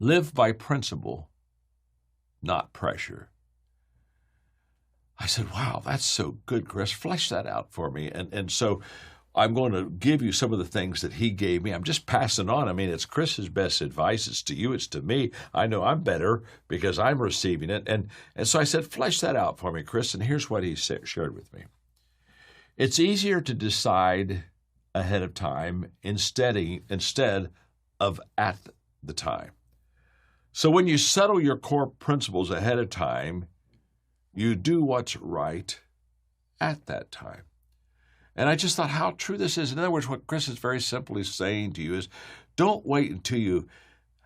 Live by principle, not pressure. I said, wow, that's so good, Chris. Flesh that out for me. And so I'm going to give you some of the things that he gave me. I'm just passing on. I mean, it's Chris's best advice. It's to you. It's to me. I know I'm better because I'm receiving it. And so I said, flesh that out for me, Chris. And here's what he shared with me. It's easier to decide ahead of time instead of at the time. So when you settle your core principles ahead of time, you do what's right at that time. And I just thought how true this is. In other words, what Chris is very simply saying to you is don't wait until you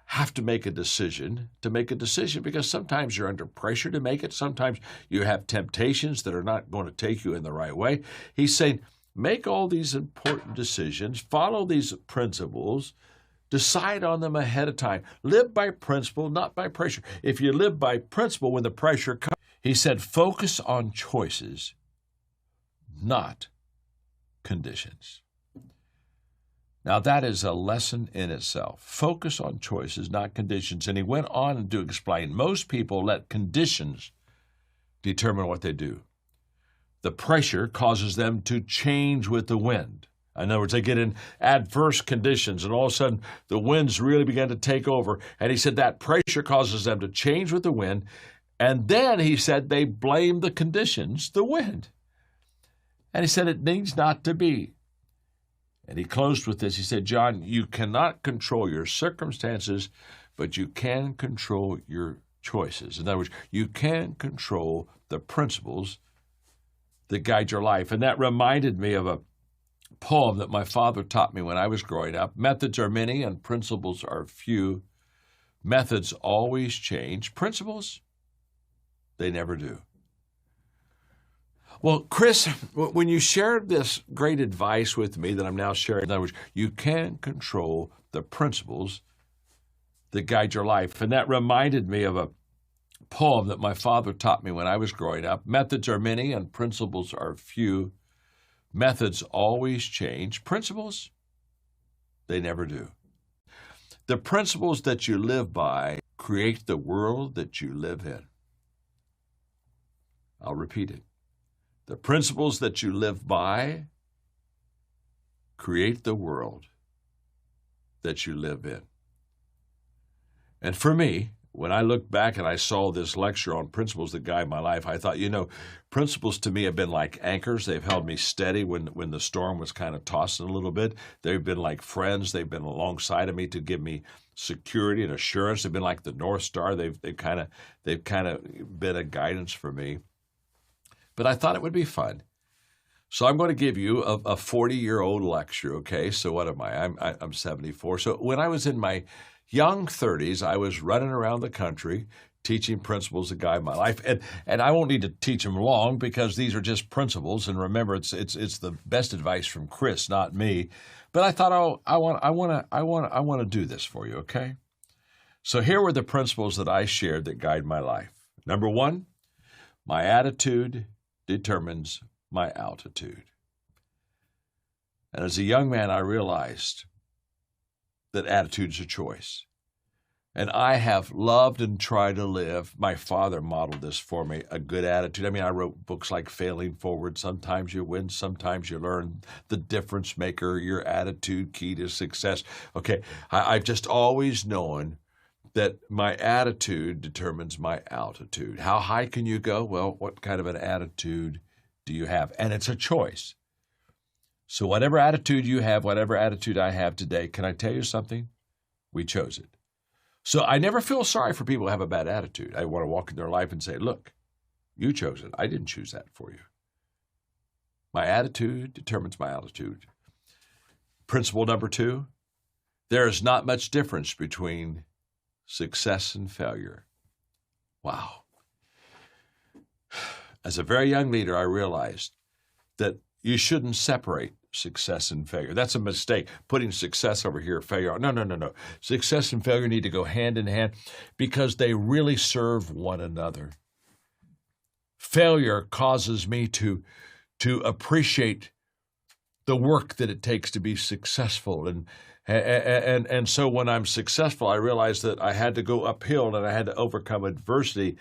have to make a decision because sometimes you're under pressure to make it. Sometimes you have temptations that are not going to take you in the right way. He's saying make all these important decisions, follow these principles, decide on them ahead of time. Live by principle, not by pressure. If you live by principle when the pressure comes, he said, focus on choices, not conditions. Now, that is a lesson in itself. Focus on choices, not conditions. And he went on to explain, most people let conditions determine what they do. The pressure causes them to change with the wind. In other words, they get in adverse conditions, and all of a sudden, the winds really begin to take over. And he said that pressure causes them to change with the wind. And then he said they blame the conditions, the wind. And he said it needs not to be. And he closed with this. He said, John, you cannot control your circumstances, but you can control your choices. In other words, you can control the principles that guide your life. And that reminded me of a poem that my father taught me when I was growing up. Methods are many and principles are few. Methods always change. Principles, they never do. Well, Chris, when you shared this great advice with me that I'm now sharing, in other words, you can control the principles that guide your life. And that reminded me of a poem that my father taught me when I was growing up. Methods are many and principles are few. Methods always change. Principles, they never do. The principles that you live by create the world that you live in. I'll repeat it. The principles that you live by create the world that you live in. And for me, when I look back and I saw this lecture on principles that guide my life, I thought, principles to me have been like anchors. They've held me steady when the storm was kind of tossing a little bit. They've been like friends. They've been alongside of me to give me security and assurance. They've been like the North Star. They've kind of been a guidance for me. But I thought it would be fun. So I'm going to give you a 40-year-old lecture, okay? So what am I? I'm 74. So when I was in my young 30s, I was running around the country teaching principles that guide my life. And I won't need to teach them long because these are just principles. And remember, it's the best advice from Chris, not me. But I thought, I want to do this for you, okay? So here were the principles that I shared that guide my life. Number one, my attitude determines my altitude. And as a young man, I realized that attitude's a choice. And I have loved and tried to live. My father modeled this for me, a good attitude. I mean, I wrote books like Failing Forward. Sometimes you win, sometimes you learn. The Difference Maker, Your Attitude, Key to Success. Okay, I've just always known that my attitude determines my altitude. How high can you go? Well, what kind of an attitude do you have? And it's a choice. So whatever attitude you have, whatever attitude I have today, can I tell you something? We chose it. So I never feel sorry for people who have a bad attitude. I want to walk in their life and say, look, you chose it. I didn't choose that for you. My attitude determines my altitude. Principle number two, there is not much difference between success and failure. Wow. As a very young leader, I realized that you shouldn't separate success and failure. That's a mistake, putting success over here, failure. No. Success and failure need to go hand in hand because they really serve one another. Failure causes me to appreciate the work that it takes to be successful And so when I'm successful, I realize that I had to go uphill and I had to overcome adversity.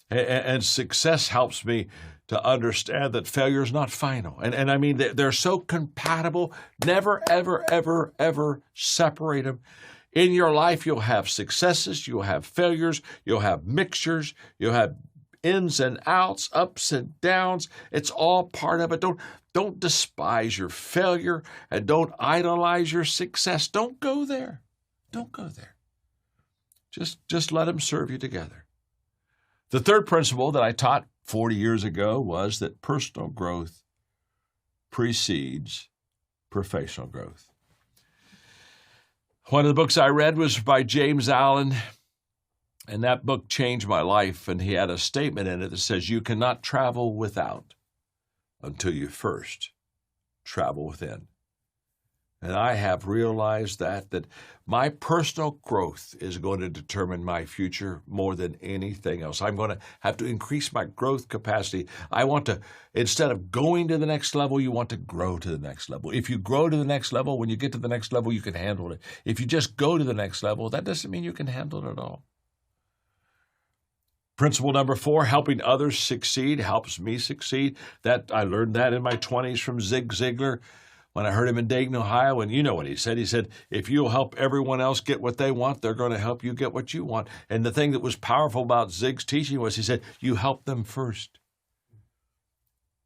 And success helps me to understand that failure is not final. And I mean, they're so compatible. Never, ever, ever, ever separate them. In your life, you'll have successes, you'll have failures, you'll have mixtures, you'll have ins and outs, ups and downs. It's all part of it. Don't despise your failure and don't idolize your success. Don't go there. Don't go there. Just let them serve you together. The third principle that I taught 40 years ago was that personal growth precedes professional growth. One of the books I read was by James Allen, and that book changed my life, and he had a statement in it that says, you cannot travel without until you first travel within. And I have realized that my personal growth is going to determine my future more than anything else. I'm going to have to increase my growth capacity. I want to, instead of going to the next level, you want to grow to the next level. If you grow to the next level, when you get to the next level, you can handle it. If you just go to the next level, that doesn't mean you can handle it at all. Principle number 4, helping others succeed helps me succeed. That I learned that in my 20s from Zig Ziglar. When I heard him in Dayton, Ohio, and you know what he said. He said, if you'll help everyone else get what they want, they're going to help you get what you want. And the thing that was powerful about Zig's teaching was he said, you help them first.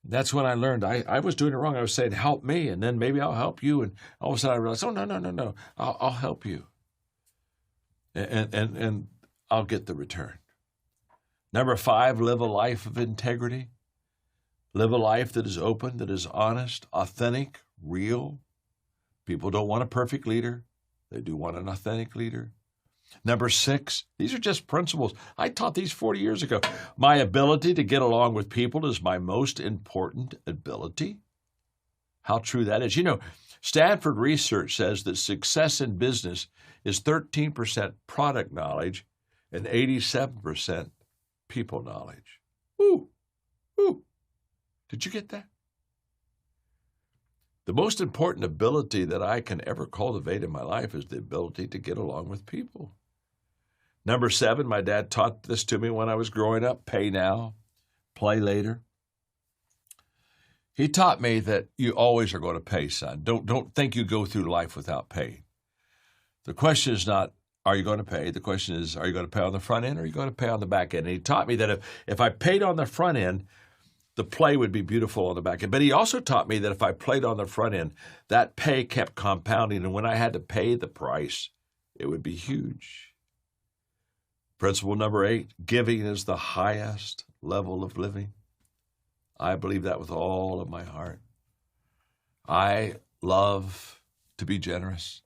That's when I learned. I was doing it wrong. I was saying, help me, and then maybe I'll help you. And all of a sudden I realized, oh, no. I'll help you. And I'll get the return. Number 5, live a life of integrity. Live a life that is open, that is honest, authentic, real. People don't want a perfect leader. They do want an authentic leader. Number 6, these are just principles. I taught these 40 years ago. My ability to get along with people is my most important ability. How true that is. You know, Stanford research says that success in business is 13% product knowledge and 87% people knowledge. Ooh. Did you get that? The most important ability that I can ever cultivate in my life is the ability to get along with people. Number 7, my dad taught this to me when I was growing up, pay now, play later. He taught me that you always are going to pay, son. Don't think you go through life without paying. The question is not, are you going to pay? The question is, are you going to pay on the front end or are you going to pay on the back end? And he taught me that if I paid on the front end, the play would be beautiful on the back end. But he also taught me that if I played on the front end, that pay kept compounding. And when I had to pay the price, it would be huge. Principle number 8, giving is the highest level of living. I believe that with all of my heart. I love to be generous.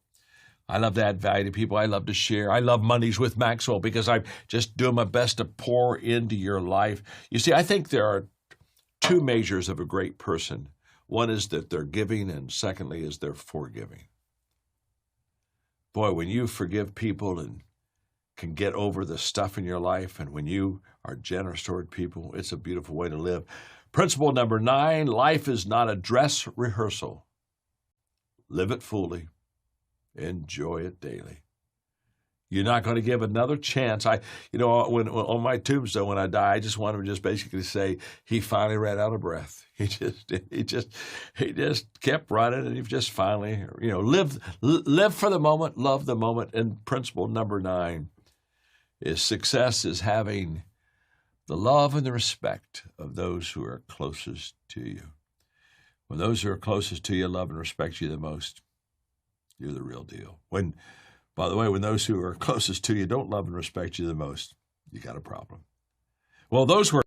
I love to add value to people. I love to share. I love Mondays with Maxwell because I'm just doing my best to pour into your life. You see, I think there are 2 measures of a great person. One is that they're giving, and secondly is they're forgiving. Boy, when you forgive people and can get over the stuff in your life, and when you are generous toward people, it's a beautiful way to live. Principle number 9, life is not a dress rehearsal. Live it fully. Enjoy it daily. You're not going to give another chance. When on my tombstone, when I die, I just want to just basically say, he finally ran out of breath. He just kept running, and he just finally, live for the moment, love the moment. And principle number 9 is success is having the love and the respect of those who are closest to you. When those who are closest to you love and respect you the most, you're the real deal. By the way, when those who are closest to you don't love and respect you the most, you got a problem. Well, those were